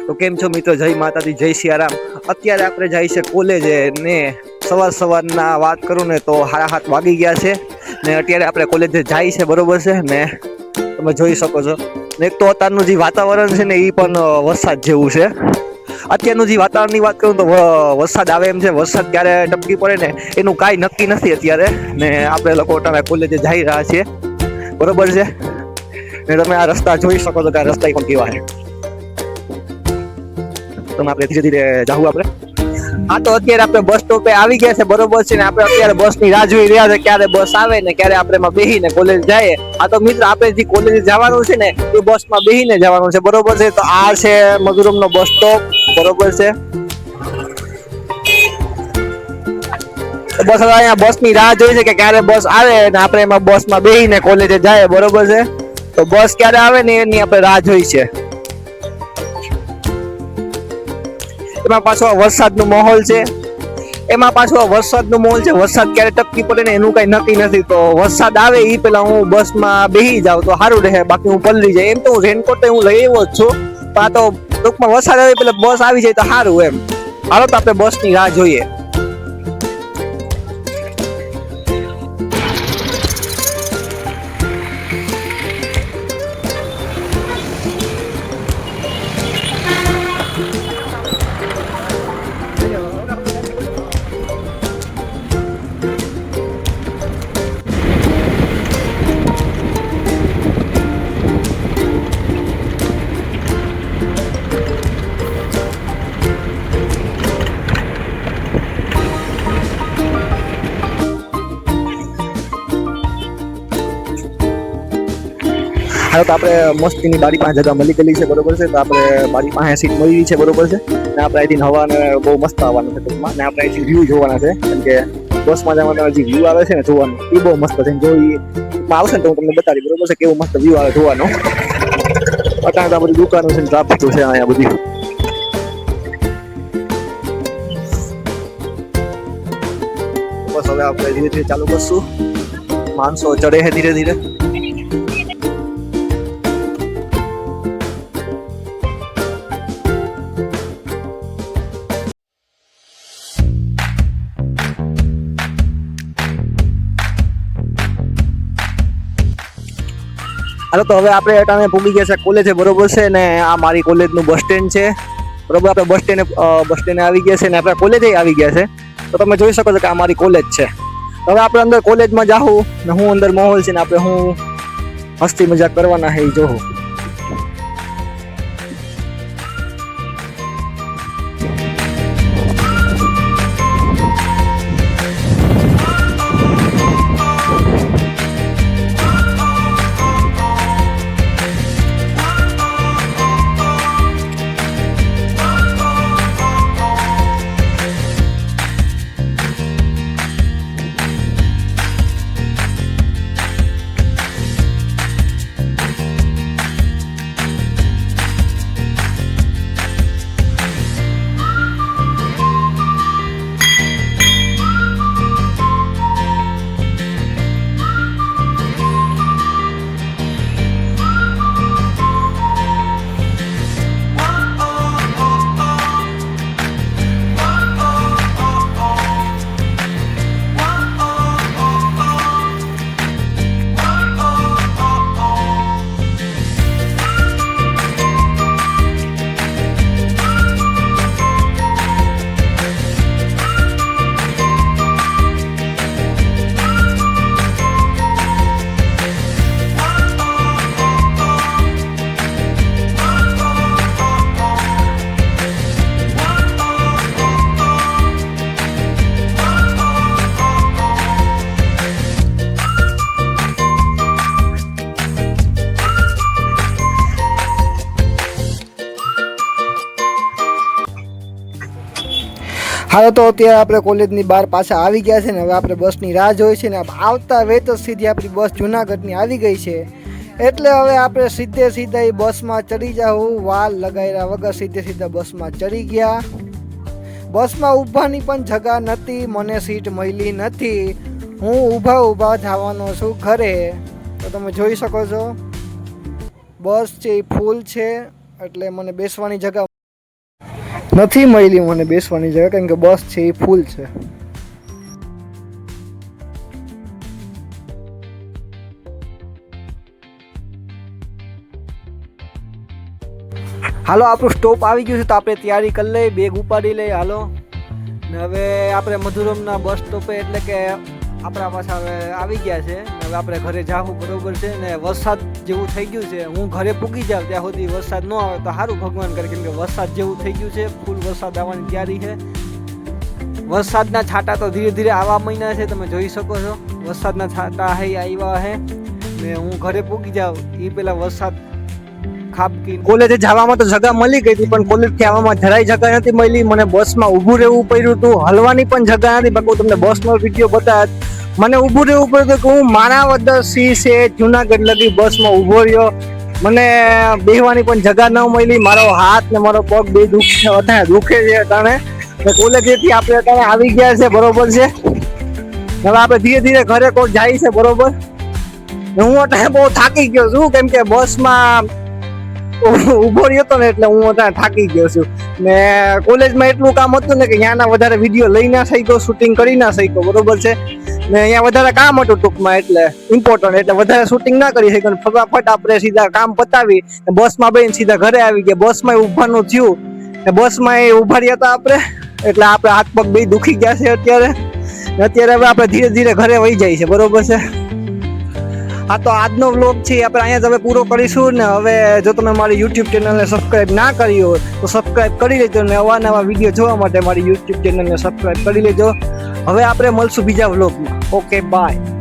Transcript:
તો કેમ છો મિત્રો? જય માતાજી, જય સિયારામ। અત્યારે આપણે જાય છે કોલેજે ને સવારના વાત કરું ને તો 7:30 વાગી ગયા છે ને અત્યારે આપણે કોલેજે જાય છે, બરોબર છે ને તમે જોઈ શકો છો ને એક તો અત્યારનું જે વાતાવરણ છે ને એ પણ વરસાદ જેવું છે। અત્યારનું જે વાતાવરણની વાત કરું તો વરસાદ આવે એમ છે, વરસાદ ક્યારે ટપકી પડે ને એનું કાંઈ નક્કી નથી અત્યારે ને આપણે લોકો કોલેજે જઈ રહ્યા છીએ, બરોબર છે ને તમે આ રસ્તા જોઈ શકો છો કે આ રસ્તા પણ કેવા છે। તો આપણે ધીરે ધીરે જાવું આપણે। હા, તો અત્યારે આપણે બસ સ્ટોપે આવી ગયા છે, બરોબર છે ને આપણે અત્યારે બસ ની રાહ જોઈ રહ્યા છે ક્યારે બસ આવે ને ક્યારે આપણે એમાં બેહીને કોલેજ જઈએ। આ તો મિત્ર આપણે જે કોલેજ જવાનું છે ને એ બસમાં બેહીને જવાનું છે, બરોબર છે। તો આ છે મધુરમ નો બસ સ્ટોપ, બરોબર છે। બસ હવે અહીંયા બસ ની રાહ જોઈ છે કે ક્યારે બસ આવે ને આપણે એમાં બસમાં બેહીને કોલેજે જઈએ, બરોબર છે। તો બસ ક્યારે આવે ને એની આપણે રાહ જોઈ છે। એમાં પાછો વરસાદનો માહોલ છે, વરસાદ ક્યારે ટપકી પડે ને એનું કઈ નક્કી નથી। તો વરસાદ આવે એ પેલા હું બસમાં બેહી જાઉં તો સારું રહે, બાકી હું પલળી જાય। એમ તો હું રેનકોટ હું લઈ આવ્યો જ છું, પણ આ તો ટૂંકમાં વરસાદ આવે પેલા બસ આવી જાય તો સારું એમ। હાલો તો આપણે બસ ની રાહ જોઈએ। હાલો તો આપણે મસ્તીની બારી પાસે જગ્યા મળી ગયેલી છે, બરોબર છે। તો આપણે બારી પાસે સીટ મળી છે, બરોબર છે ને આપણે અહીંથી હવાને બહુ મસ્ત આવવાનું છે ટૂંકમાં, ને આપણે અહીંથી વ્યૂ જોવાના છે, કેમ કે બસમાં જવાના જે વ્યૂ આવે છે ને જોવાનું એ બહુ મસ્ત છે। જો આવશે ને તો હું તમને બતાવી, બરોબર છે, કેવું મસ્ત વ્યૂ આવે જોવાનો। અત્યારે તો બધી દુકાનો છે, ટ્રાફિક છે અહીંયા બધી। બસ હવે આપણે ધીરે ધીરે ચાલુ કરશું, માણસો ચડે છે ધીરે ધીરે। હાલો તો હવે આપણે અટાણે પૂગી ગયા છે કોલેજે, બરોબર છે ને આ મારી કોલેજનું બસ સ્ટેન્ડ છે, બરોબર। આપણે બસ સ્ટેન્ડે આવી ગયા છે ને આપણે કોલેજે આવી ગયા છે। તો તમે જોઈ શકો છો કે આ મારી કોલેજ છે। હવે આપણે અંદર કોલેજમાં જાઉં ને હું અંદર માહોલ છે ને આપણે હું મસ્તી મજાક કરવાના છે એ જોઉં। હાલો તો અત્યારે આપણે કોલેજની બહાર પાછા આવી ગયા છે ને હવે આપણે બસની રાહ જોઈ છે ને આવતા વેત જ સીધી આપણી બસ જુનાગઢની આવી ગઈ છે। એટલે હવે આપણે સીધા એ બસમાં ચડી જાઉં, વાલ લગાવ્યા વગર સીધા બસમાં ચડી ગયા। બસમાં ઊભાની પણ જગા નથી, મને સીટ મળી નથી, હું ઊભા જવાનો છું ઘરે। તો તમે જોઈ શકો છો બસ છે એ ફૂલ છે, એટલે મને બેસવાની જગા નથી મળી મને બેસવાની જગ્યા, કારણ કે બસ છે એ ફૂલ છે. હાલો આપણું સ્ટોપ આવી ગયું છે, તો આપણે તૈયારી કરી લઈએ, બેગ ઉપાડી લઈએ. હાલો ને હવે આપણે મધુરમના બસ સ્ટોપે એટલે કે આપણા પાછા હવે આવી ગયા છે. હવે આપણે ઘરે જાવું બરોબર છે. ને વરસાદ જેવું થઈ ગયું છે, હું ઘરે પૂગી જાઉં ત્યાં સુધી વરસાદ ન આવે તો સારું ભગવાન કરે, કેમ કે વરસાદ જેવું થઈ ગયું છે, ફૂલ વરસાદ આવવાની તૈયારી છે. વરસાદના છાંટા તો ધીરે ધીરે આવવા માંડ્યા છે, તમે જોઈ શકો છો. વરસાદના છાંટા આવ્યા છે ને હું ઘરે પૂગી જાઉં એ પેલા વરસાદ ખાબકી. કોલેજે જવામાં તો જગા મળી ગઈ હતી, પણ કોલેજ થી આવવામાં જરાય જગા નથી મળી. મને બસમાં ઊભું રહેવું પડ્યું હતું, હલવાની પણ જગા નથી. બાકી તમને બસનો વિડીયો બતાવ્યો, મને ઊભું રહેવું પડ્યું હતું કે હું માણાવદર છે જુનાગઢ લગી બસમાં ઊભો રહ્યો. મને બેહવાની પણ જગા ન મળી. મારો હાથ ને મારો પગ બે દુખે છે અટાણે. કોલેજેથી આપણે અટાણે આવી ગયા છે બરોબર છે. હવે આપણે ધીરે ધીરે ઘરે કોઈ જાય છે બરોબર. હું અટાણે બહુ થાકી ગયો છું, કેમ કે બસમાં ઉભો રહ્યો હતો ને એટલે હું અત્યારે થાકી ગયો છું. ને કોલેજમાં એટલું કામ હતું ને કે ત્યાંના વધારે વિડીયો લઈ ના શક્યો, શૂટિંગ કરી ના શક્યો બરોબર છે. ને અહીંયા વધારે કામ હતું ટૂંકમાં, એટલે ઇમ્પોર્ટન્ટ, એટલે વધારે શૂટિંગ ના કરી શક્યો. ફટાફટ આપણે સીધા કામ પતાવી બસમાં બેસીને સીધા ઘરે આવી ગયા. બસમાં ઊભાનું થયું ને બસમાં એ ઊભા રહ્યા હતા આપણે, એટલે આપણે હાથ પગ બે દુખી ગયા છે અત્યારે. હવે આપણે ધીરે ધીરે ઘરે વહી જાય છે બરોબર છે. હા, તો આજનો વ્લોગ છે આપણે અહીંયા જ હવે પૂરો કરીશું. ને હવે જો તમે મારી યુટ્યુબ ચેનલને સબસ્ક્રાઈબ ના કરી હોય તો સબસ્ક્રાઈબ કરી લેજો, ને નવા વિડીયો જોવા માટે મારી યુટ્યુબ ચેનલને સબસ્ક્રાઈબ કરી લેજો. હવે આપણે મળશું બીજા વ્લોગમાં. Okay, by.